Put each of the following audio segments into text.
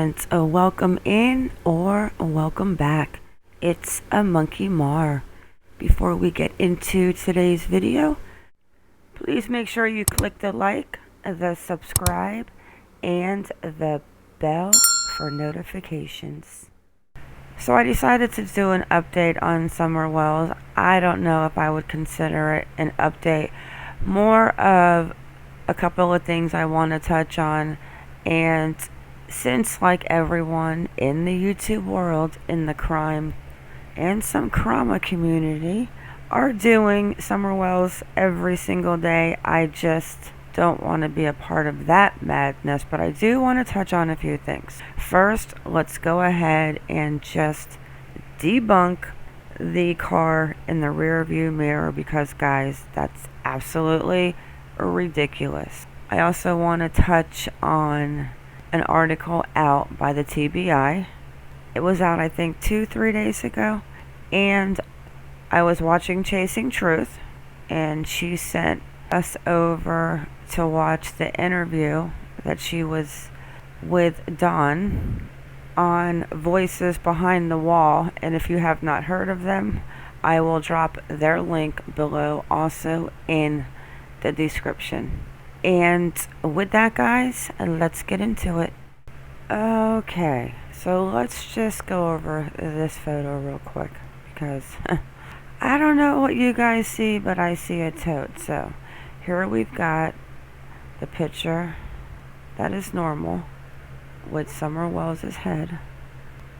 and welcome in or welcome back. It's a Monkey Mar. Before we get into today's video, please make sure you click the like, the subscribe, and the bell for notifications. So I decided to do an update on Summer Wells. I don't know if I would consider it an update. More of a couple of things I want to touch on. And since, like everyone in the YouTube world, in the crime and some trauma community, are doing Summer Wells every single day, I just don't want to be a part of that madness. But I do want to touch on a few things. First, let's go ahead and just debunk the car in the rear view mirror, because guys, that's absolutely ridiculous. I also want to touch on an article out by the TBI. It was out, I think, 2-3 days ago, and I was watching Chasing Truth, and she sent us over to watch the interview that she was with Don on Voices Behind the Wall. And if you have not heard of them, I will drop their link below, also in the description. And with that, guys, let's get into it. Okay, so let's just go over this photo real quick, because I don't know what you guys see, but I see a tote. So here we've got the picture that is normal with Summer Wells' head.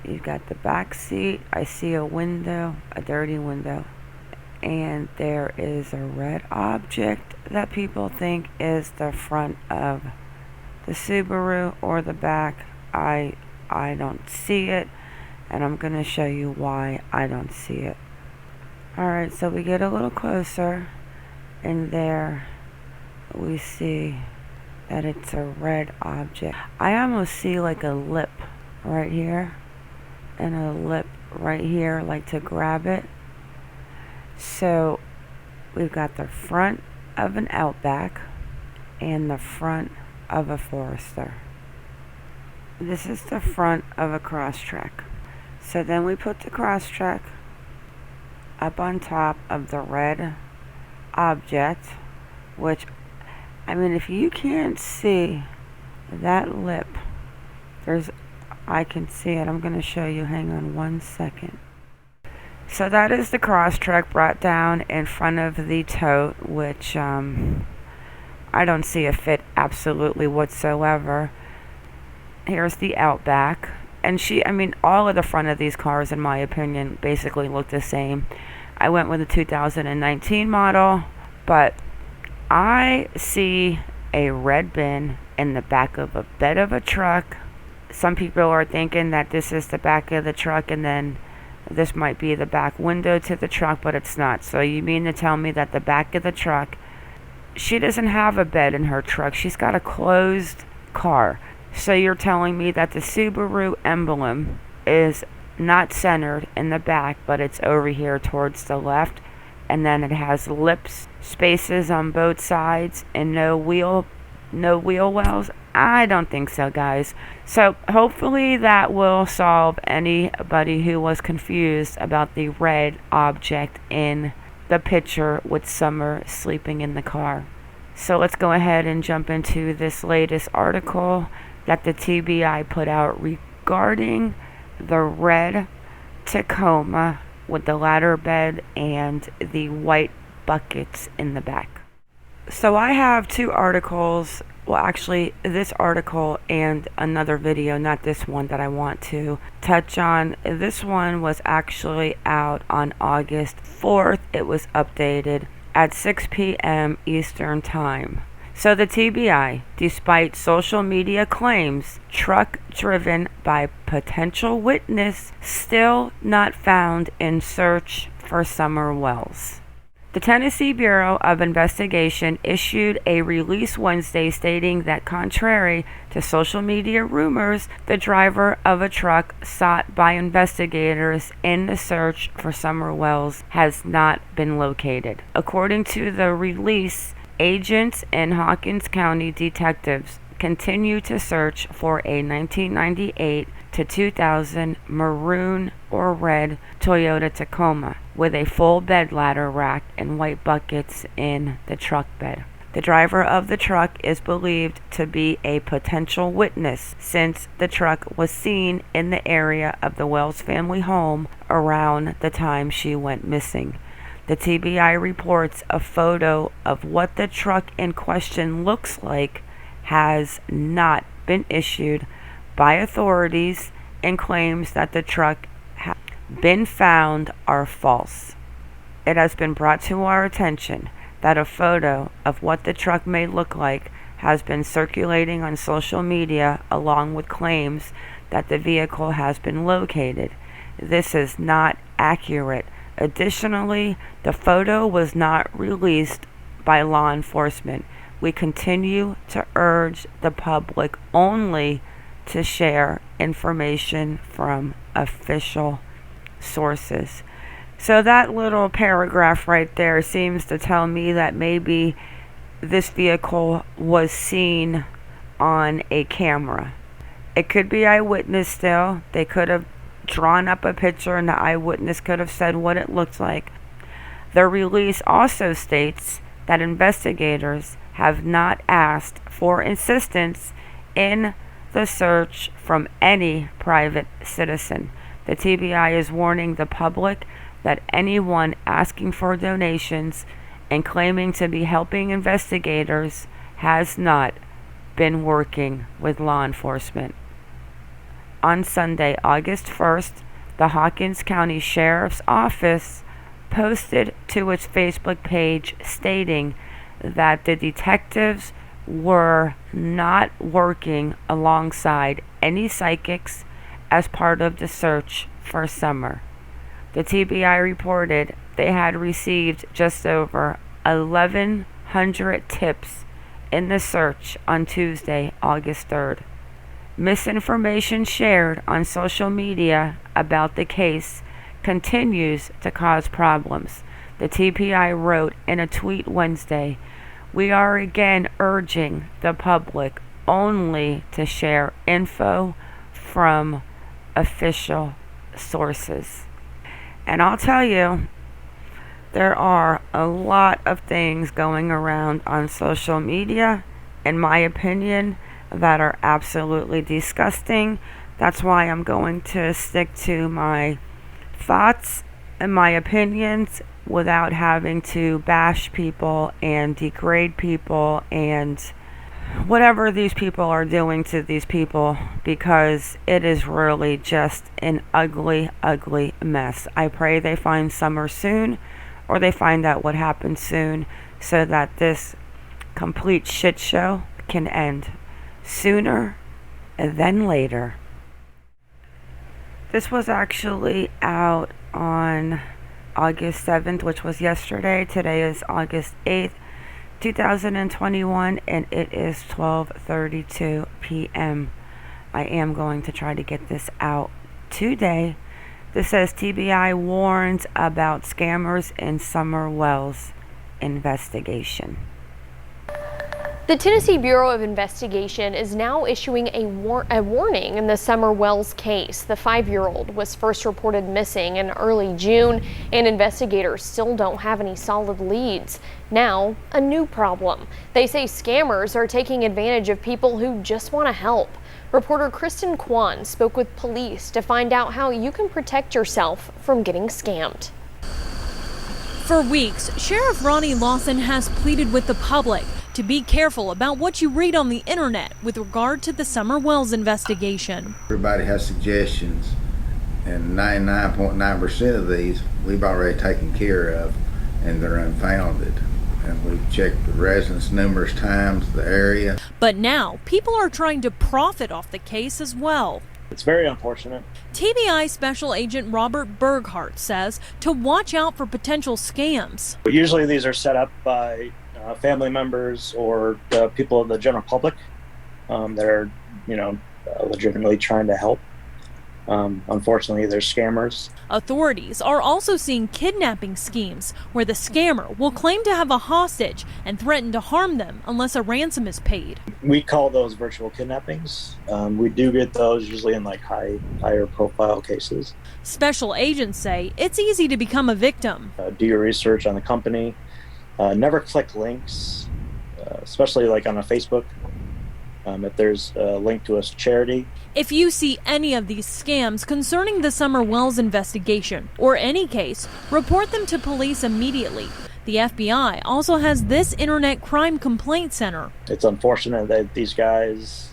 You've got the back seat. I see a window, a dirty window, and there is a red object that people think is the front of the Subaru or the back. I don't see it, and I'm gonna show you why I don't see it. Alright, so we get a little closer, and there we see that it's a red object. I almost see like a lip right here and a lip right here, like to grab it. So we've got the front of an Outback and the front of a Forester. This is the front of a Crosstrek. So then we put the Crosstrek up on top of the red object, which, I mean, if you can't see that lip, I can see it. I'm going to show you. Hang on 1 second. So that is the Crosstrek brought down in front of the Tote, which I don't see a fit absolutely whatsoever. Here's the Outback. And all of the front of these cars, in my opinion, basically look the same. I went with a 2019 model, but I see a red bin in the back of a bed of a truck. Some people are thinking that this is the back of the truck, and then this might be the back window to the truck, but it's not. So you mean to tell me that the back of the truck, she doesn't have a bed in her truck. She's got a closed car. So you're telling me that the Subaru emblem is not centered in the back, but it's over here towards the left, and then it has lips, spaces on both sides, and no wheel wells? I don't think so, guys. So hopefully that will solve anybody who was confused about the red object in the picture with Summer sleeping in the car. So let's go ahead and jump into this latest article that the TBI put out regarding the red Tacoma with the ladder bed and the white buckets in the back. So I have two articles. Well, actually, this article and another video, not this one, that I want to touch on. This one was actually out on August 4th. It was updated at 6 p.m. Eastern Time. So the TBI, despite social media claims, truck driven by potential witness still not found in search for Summer Wells. The Tennessee Bureau of Investigation issued a release Wednesday stating that, contrary to social media rumors, the driver of a truck sought by investigators in the search for Summer Wells has not been located. According to the release, agents and Hawkins County detectives continue to search for a 1998 to 2000 maroon or red Toyota Tacoma with a full bed ladder rack and white buckets in the truck bed. The driver of the truck is believed to be a potential witness since the truck was seen in the area of the Wells family home around the time she went missing. The TBI reports a photo of what the truck in question looks like has not been issued by authorities, and claims that the truck has been found are false. It has been brought to our attention that a photo of what the truck may look like has been circulating on social media, along with claims that the vehicle has been located. This is not accurate. Additionally, the photo was not released by law enforcement. We continue to urge the public only to share information from official sources. So that little paragraph right there seems to tell me that maybe this vehicle was seen on a camera. It could be eyewitness still. They could have drawn up a picture and the eyewitness could have said what it looked like. The release also states that investigators have not asked for assistance in the search from any private citizen. The TBI is warning the public that anyone asking for donations and claiming to be helping investigators has not been working with law enforcement. On Sunday, August 1st, the Hawkins County Sheriff's Office posted to its Facebook page stating that the detectives were not working alongside any psychics as part of the search for Summer. The TBI reported they had received just over 1,100 tips in the search on Tuesday, August 3rd. Misinformation shared on social media about the case continues to cause problems. The TBI wrote in a tweet Wednesday, "We are again urging the public only to share info from official sources." And I'll tell you, there are a lot of things going around on social media, in my opinion, that are absolutely disgusting. That's why I'm going to stick to my thoughts and my opinions without having to bash people and degrade people and whatever these people are doing to these people, because it is really just an ugly, ugly mess. I pray they find Summer soon, or they find out what happened soon, so that this complete shit show can end sooner than later. This was actually out on August 7th, which was yesterday. Today is August 8th, 2021, and it is 12:32 p.m. I am going to try to get this out today. This says TBI warns about scammers in Summer Wells investigation. The Tennessee Bureau of Investigation is now issuing a warning in the Summer Wells case. The 5-year-old was first reported missing in early June, and investigators still don't have any solid leads. Now, a new problem. They say scammers are taking advantage of people who just want to help. Reporter Kristen Kwan spoke with police to find out how you can protect yourself from getting scammed. For weeks, Sheriff Ronnie Lawson has pleaded with the public to be careful about what you read on the internet with regard to the Summer Wells investigation. Everybody has suggestions, and 99.9% of these we've already taken care of, and they're unfounded. And we've checked the residents numerous times, the area. But now, people are trying to profit off the case as well. It's very unfortunate. TBI Special Agent Robert Berghardt says to watch out for potential scams. But usually these are set up by family members or the people of the general public that are, legitimately trying to help. Unfortunately, they're scammers. Authorities are also seeing kidnapping schemes where the scammer will claim to have a hostage and threaten to harm them unless a ransom is paid. We call those virtual kidnappings. We do get those usually in like higher profile cases. Special agents say it's easy to become a victim. Do your research on the company. Never click links, especially like on a Facebook. If there's a link to a charity. If you see any of these scams concerning the Summer Wells investigation or any case, report them to police immediately. The FBI also has this Internet Crime Complaint Center. It's unfortunate that these guys,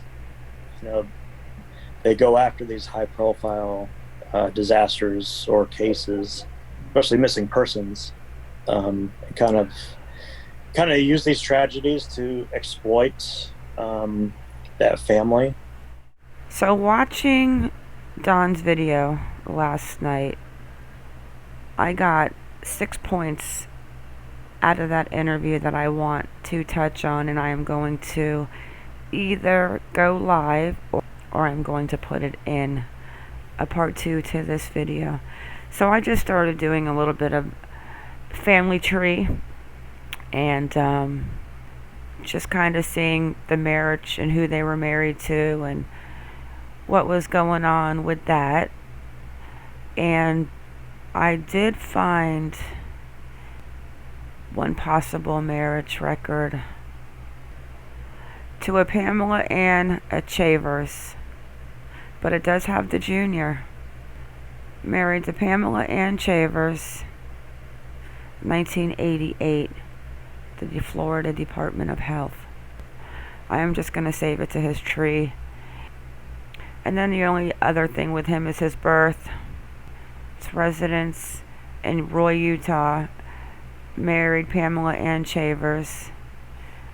they go after these high-profile disasters or cases, especially missing persons, and kind of use these tragedies to exploit that family. So watching Don's video last night, I got 6 points out of that interview that I want to touch on, and I am going to either go live or I'm going to put it in a part 2 to this video. So I just started doing a little bit of family tree and just kind of seeing the marriage and who they were married to and what was going on with that. And I did find one possible marriage record to a Pamela and a Chavers, but it does have the junior. Married to Pamela Ann Chavers, 1988. The Florida Department of Health. I am just going to save it to his tree. And then the only other thing with him is his birth. His residence in Roy, Utah. Married Pamela Ann Chavers.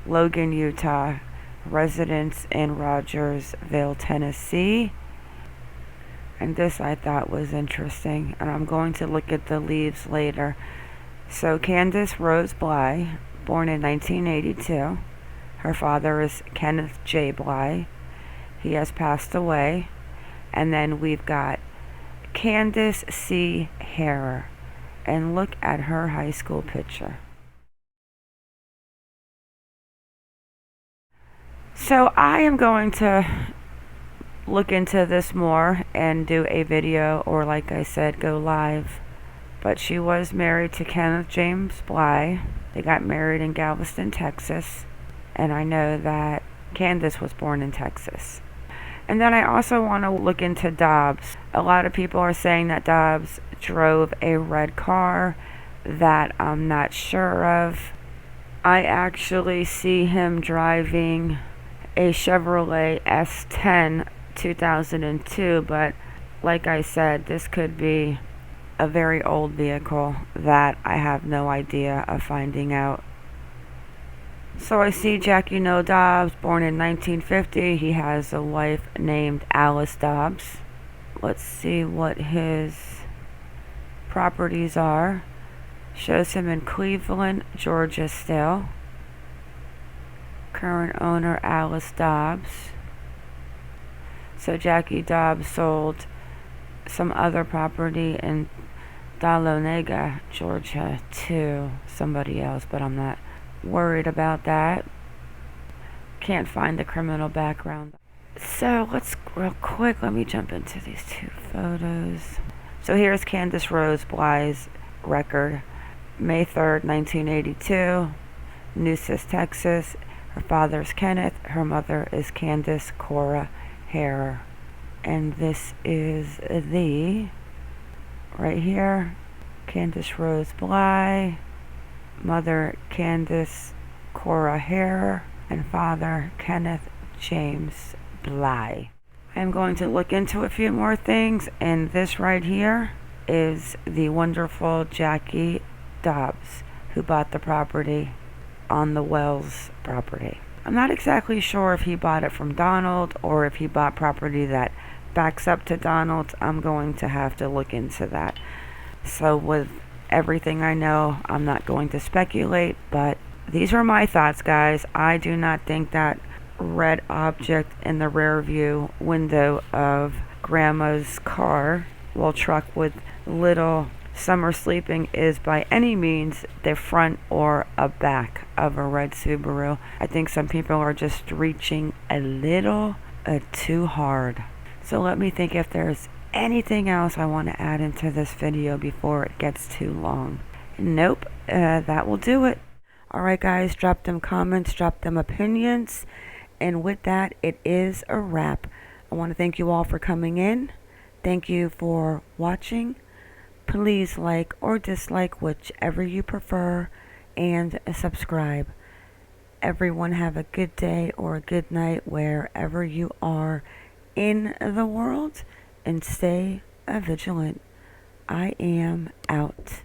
Logan, Utah. Residence in Rogersville, Tennessee. And this I thought was interesting, and I'm going to look at the leaves later. So Candace Rose Bly, born in 1982. Her father is Kenneth J. Bly. He has passed away. And then we've got Candace C. Harrer. And look at her high school picture. So I am going to look into this more and do a video, or like I said, go live. But she was married to Kenneth James Bly. They got married in Galveston, Texas. And I know that Candace was born in Texas. And then I also want to look into Dobbs. A lot of people are saying that Dobbs drove a red car that I'm not sure of. I actually see him driving a Chevrolet S10 2002, but like I said, this could be a very old vehicle that I have no idea of finding out. So I see Jackie No Dobbs, born in 1950. He has a wife named Alice Dobbs. Let's see what his properties are. Shows him in Cleveland, Georgia still. Current owner Alice Dobbs. So Jackie Dobbs sold some other property in Dahlonega, Georgia to somebody else, but I'm not worried about that. Can't find the criminal background. So let's real quick, let me jump into these two photos. So here's Candace Rose Bly's record. May 3rd, 1982, Nueces, Texas. Her father's Kenneth, her mother is Candace Cora Harrer. And this is the, right here, Candace Rose Bly, mother Candace Cora Harrer, and father Kenneth James Bly. I'm going to look into a few more things, and this right here is the wonderful Jackie Dobbs, who bought the property on the Wells property. I'm not exactly sure if he bought it from Donald or if he bought property that backs up to Donald's. I'm going to have to look into that. So with everything I know, I'm not going to speculate, but these are my thoughts, guys. I do not think that red object in the rear view window of grandma's car, well, truck with little summer sleeping is by any means the front or a back of a red Subaru. I think some people are just reaching a little too hard. So let me think if there's anything else I want to add into this video before it gets too long. Nope, that will do it. Alright guys, drop them comments, drop them opinions, and with that, it is a wrap. I want to thank you all for coming in. Thank you for watching. Please like or dislike whichever you prefer, and subscribe. Everyone have a good day or a good night wherever you are in the world, and stay vigilant. I am out.